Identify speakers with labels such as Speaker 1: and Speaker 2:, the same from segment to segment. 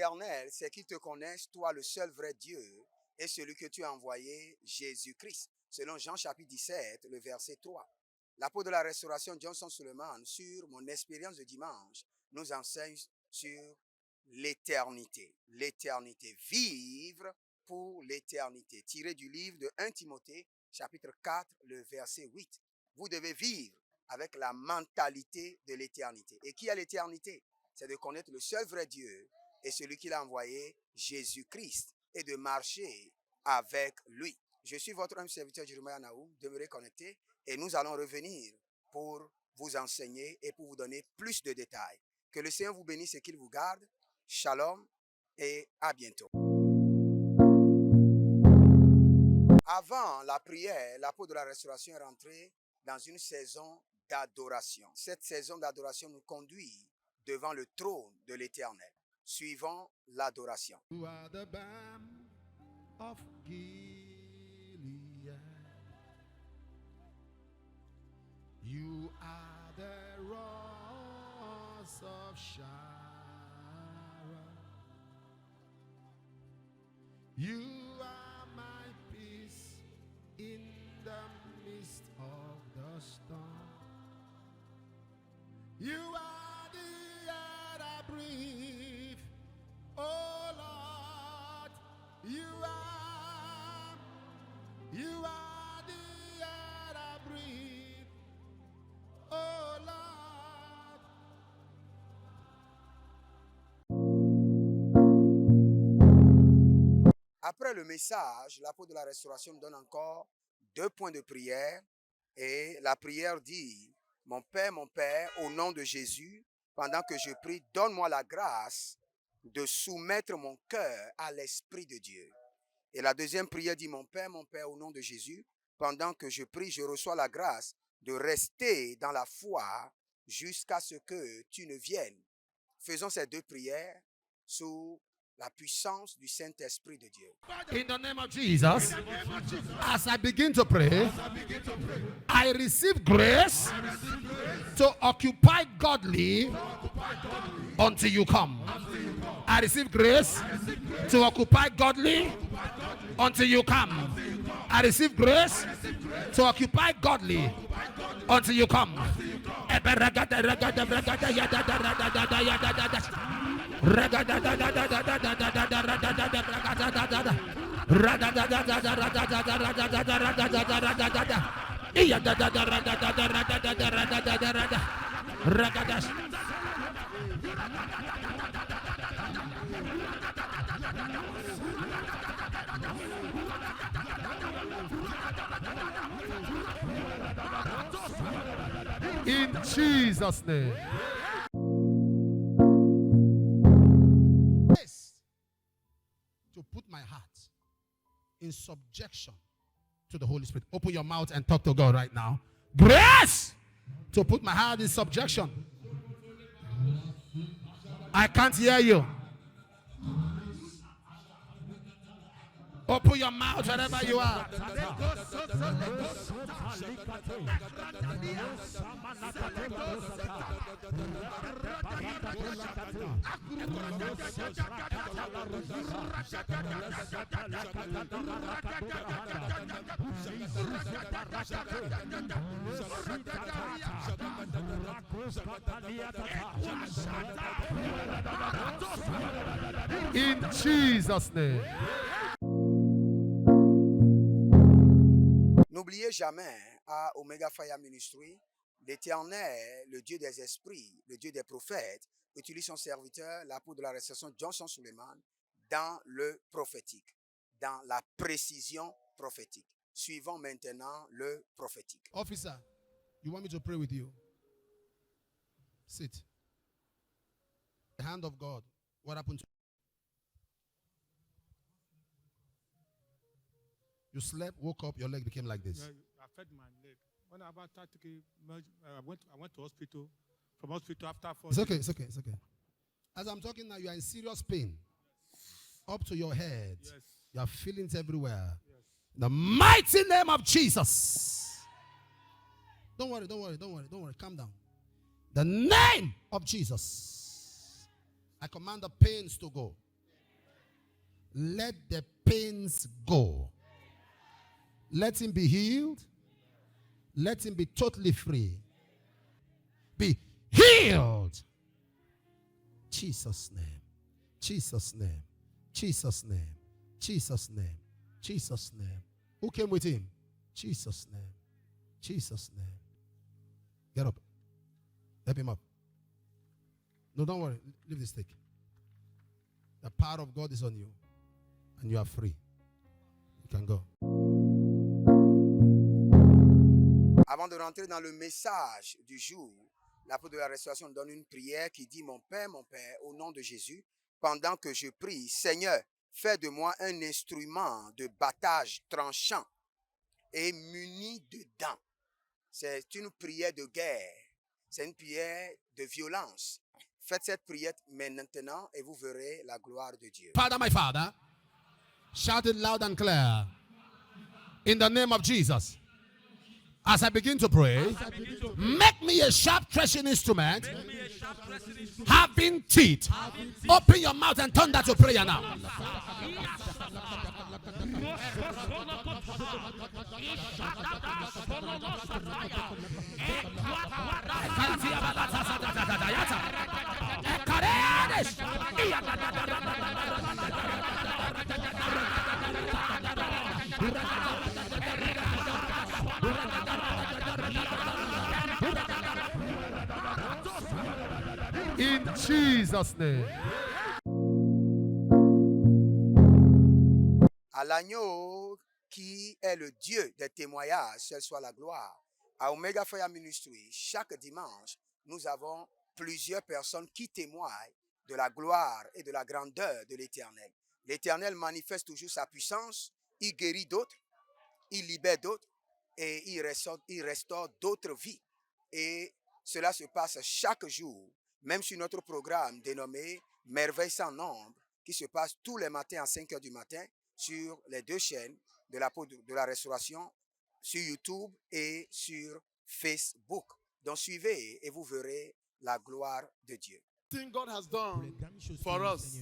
Speaker 1: l'éternel, c'est qu'ils te connaissent, toi le seul vrai Dieu, et celui que tu as envoyé, Jésus-Christ. Selon Jean chapitre 17, le verset 3. L'apôtre de la restauration, Johnson Suleiman, sur mon expérience de dimanche, nous enseigne sur l'éternité. L'éternité. Vivre pour l'éternité. Tiré du livre de 1 Timothée, chapitre 4, le verset 8. Vous devez vivre avec la mentalité de l'éternité. Et qui est l'éternité? C'est de connaître le seul vrai Dieu et celui qui l'a envoyé, Jésus-Christ, et de marcher avec lui. Je suis votre homme serviteur Jeremiah Naoum, demeurez connecté et nous allons revenir pour vous enseigner et pour vous donner plus de détails. Que le Seigneur vous bénisse et qu'il vous garde. Shalom et à bientôt. Avant la prière, l'apôtre de la restauration est rentré dans une saison d'adoration. Cette saison d'adoration nous conduit devant le trône de l'Éternel. Suivons l'adoration.
Speaker 2: You are the balm of Gilead. You are the rose of Sharon. You are my peace in the midst of the storm. You are the air I breathe. Oh Lord, you are the air I breathe. Oh Lord.
Speaker 1: Après le message, l'apôtre de la restauration me donne encore 2 points de prière. Et la prière dit, mon Père, au nom de Jésus, pendant que je prie, donne-moi la grâce de soumettre mon cœur à l'Esprit de Dieu. Et la deuxième prière dit, mon Père, au nom de Jésus, pendant que je prie, je reçois la grâce de rester dans la foi jusqu'à ce que tu ne viennes. Faisons ces 2 prières sous la puissance du Saint-Esprit de Dieu.
Speaker 2: In the name of Jesus, as I begin to pray, I receive grace to occupy godly until you come. I receive grace to occupy godly until you come. I receive grace to occupy godly until you come. In Jesus' name. To put my heart in subjection to the Holy Spirit. Open your mouth and talk to God right now. Grace to put my heart in subjection. I can't hear you. Open your mouth wherever you are. In Jesus' name.
Speaker 1: N'oubliez jamais à Omega Fire Ministry, l'Éternel, le Dieu des esprits, le Dieu des prophètes, utilise son serviteur, l'apôtre de la restauration Johnson Suleiman, dans le prophétique, dans la précision prophétique. Suivons maintenant le prophétique.
Speaker 2: Officer, you want me to pray with you? Sit. The hand of God. What happened to you? You slept, woke up, your leg became like this.
Speaker 3: Yeah, I fed my leg. When I about started to I went to hospital. From hospital after 4
Speaker 2: It's
Speaker 3: days.
Speaker 2: okay, it's okay, it's okay. As I'm talking now, you are in serious pain. Up to your head.
Speaker 3: Yes.
Speaker 2: You have feelings everywhere.
Speaker 3: Yes.
Speaker 2: The mighty name of Jesus. Don't worry. Calm down. The name of Jesus. I command the pains to go. Let the pains go. Let him be healed. Let him be totally free. Be healed. Jesus' name. Jesus' name. Jesus' name. Jesus' name. Jesus' name. Who came with him? Jesus' name. Jesus' name. Get up. Help him up. No, don't worry. Leave the stick. The power of God is on you. And you are free. You can go.
Speaker 1: Avant de rentrer dans le message du jour, l'apôtre de la restauration donne une prière qui dit: mon Père, au nom de Jésus, pendant que je prie, Seigneur, fais de moi un instrument de battage tranchant et muni de dents. C'est une prière de guerre. C'est une prière de violence. Faites cette prière maintenant et vous verrez la gloire de Dieu.
Speaker 2: Father, my Father, shout it loud and clear. In the name of Jesus. As I begin to pray, make me a sharp threshing instrument, having teeth. Open your mouth and turn that to prayer now. In Jesus' name.
Speaker 1: À l'agneau qui est le Dieu des témoignages, seul soit la gloire. À Omega Fire Ministry, chaque dimanche, nous avons plusieurs personnes qui témoignent de la gloire et de la grandeur de l'Éternel. L'Éternel manifeste toujours sa puissance, il guérit d'autres, il libère d'autres et il restaure d'autres vies. Et cela se passe chaque jour, même sur notre programme dénommé Merveilles sans nombre, qui se passe tous les matins à 5 h du matin sur les deux chaînes de la restauration, sur YouTube et sur Facebook. Donc suivez et vous verrez la gloire de Dieu.
Speaker 4: Thing God has done for us.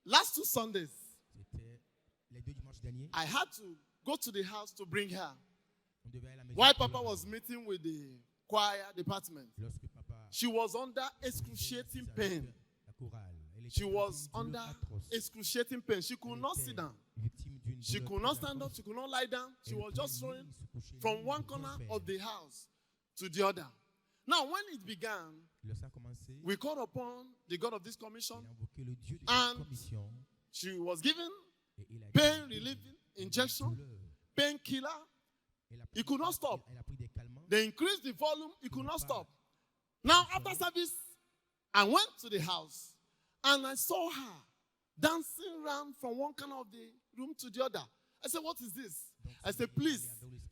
Speaker 4: Last 2 Sundays, I had to go to the house to bring her. While Papa was meeting with the choir department, she was under excruciating pain. She was under excruciating pain. She could not sit down. She could not stand up. She could not lie down. She was just throwing from one corner of the house to the other. Now, when it began, we called upon the God of this commission, and she was given pain relieving injection, painkiller. He could not stop. They increased the volume. He could not stop. Now, after service, I went to the house and I saw her dancing around from one corner of the room to the other. I said, what is this? I said, please,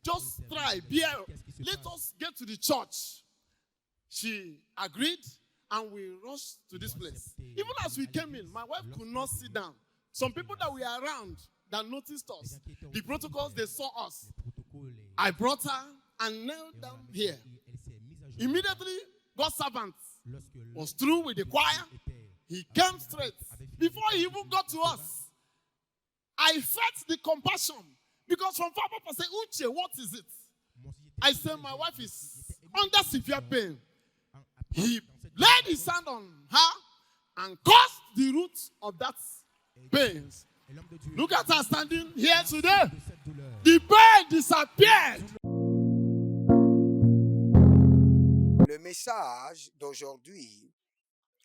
Speaker 4: just try, bear. Let us get to the church. She agreed and we rushed to this place. Even as we came in, my wife could not sit down. Some people that were around that noticed us, the protocols, they saw us. I brought her and knelt down here. Immediately, God's servant was through with the choir. He came straight. Before he even got to us, I felt the compassion. Because from far, Papa said, Uche, what is it? I said, my wife is under severe pain. He laid his hand on her and caused the root of that pain. Look at her standing here today. The pain disappeared.
Speaker 1: Le message d'aujourd'hui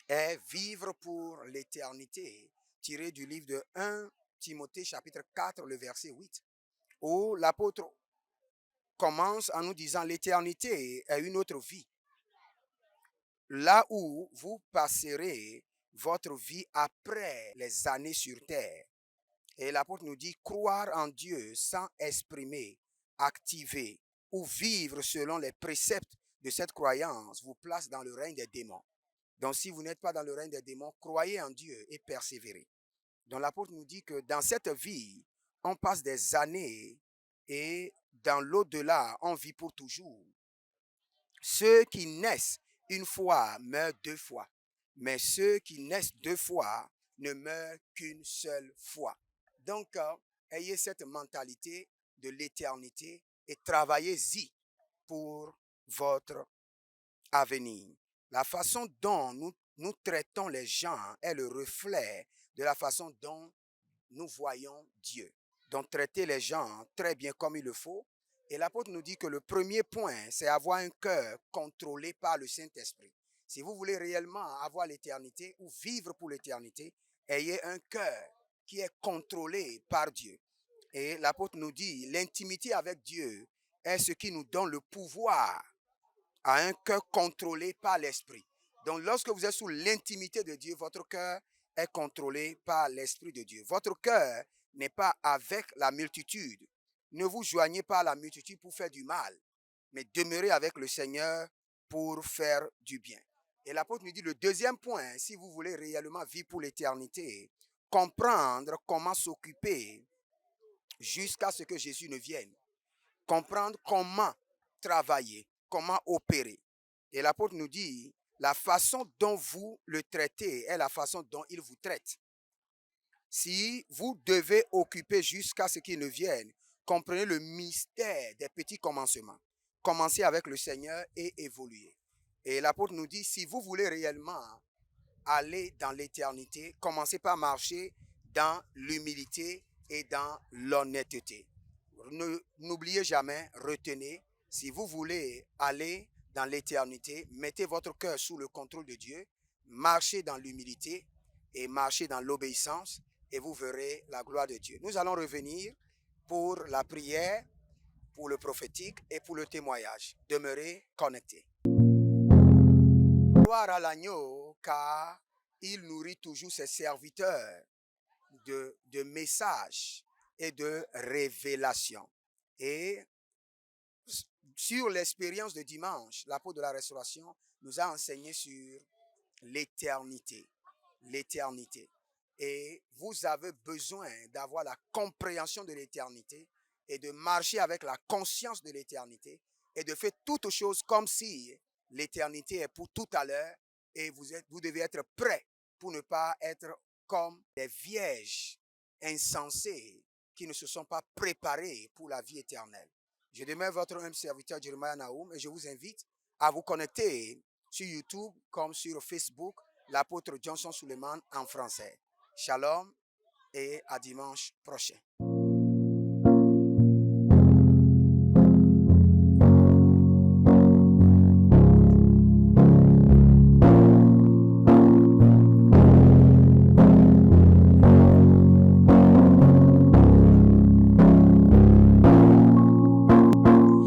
Speaker 1: est vivre pour l'éternité, tiré du livre de 1 Timothée chapitre 4, le verset 8, où l'apôtre commence en nous disant: l'éternité est une autre vie, là où vous passerez votre vie après les années sur terre. Et l'apôtre nous dit: croire en Dieu sans exprimer, activer ou vivre selon les préceptes de cette croyance vous place dans le règne des démons. Donc si vous n'êtes pas dans le règne des démons, croyez en Dieu et persévérez. Donc l'apôtre nous dit que dans cette vie, on passe des années et dans l'au-delà, on vit pour toujours. Ceux qui naissent une fois meurent 2 fois. mais ceux qui naissent 2 fois ne meurent qu'une seule fois. Donc, ayez cette mentalité de l'éternité et travaillez-y pour votre avenir. La façon dont nous traitons les gens est le reflet de la façon dont nous voyons Dieu. Donc, traiter les gens très bien comme il le faut. Et l'apôtre nous dit que le premier point, c'est avoir un cœur contrôlé par le Saint-Esprit. Si vous voulez réellement avoir l'éternité ou vivre pour l'éternité, ayez un cœur qui est contrôlé par Dieu. Et l'apôtre nous dit, l'intimité avec Dieu est ce qui nous donne le pouvoir à un cœur contrôlé par l'Esprit. Donc, lorsque vous êtes sous l'intimité de Dieu, votre cœur est contrôlé par l'Esprit de Dieu. Votre cœur n'est pas avec la multitude. Ne vous joignez pas à la multitude pour faire du mal, mais demeurez avec le Seigneur pour faire du bien. Et l'apôtre nous dit le deuxième point, si vous voulez réellement vivre pour l'éternité, comprendre comment s'occuper jusqu'à ce que Jésus ne vienne. Comprendre comment travailler, comment opérer. Et l'apôtre nous dit, la façon dont vous le traitez est la façon dont il vous traite. Si vous devez occuper jusqu'à ce qu'il ne vienne, comprenez le mystère des petits commencements. Commencez avec le Seigneur et évoluez. Et l'apôtre nous dit, si vous voulez réellement aller dans l'éternité, commencez par marcher dans l'humilité et dans l'honnêteté. N'oubliez jamais, retenez, si vous voulez aller dans l'éternité, mettez votre cœur sous le contrôle de Dieu, marchez dans l'humilité et marchez dans l'obéissance et vous verrez la gloire de Dieu. Nous allons revenir pour la prière, pour le prophétique et pour le témoignage. Demeurez connectés. Gloire à l'agneau, car il nourrit toujours ses serviteurs de messages et de révélations. Et sur l'expérience de dimanche, l'apôtre de la restauration nous a enseigné sur l'éternité. L'éternité. Et vous avez besoin d'avoir la compréhension de l'éternité et de marcher avec la conscience de l'éternité et de faire toutes choses comme si l'éternité est pour tout à l'heure et vous devez être prêt pour ne pas être comme des vierges insensées qui ne se sont pas préparées pour la vie éternelle. Je demeure votre même serviteur Jeremiah Naoum et je vous invite à vous connecter sur YouTube comme sur Facebook, l'apôtre Johnson Suleiman en français. Shalom et à dimanche prochain.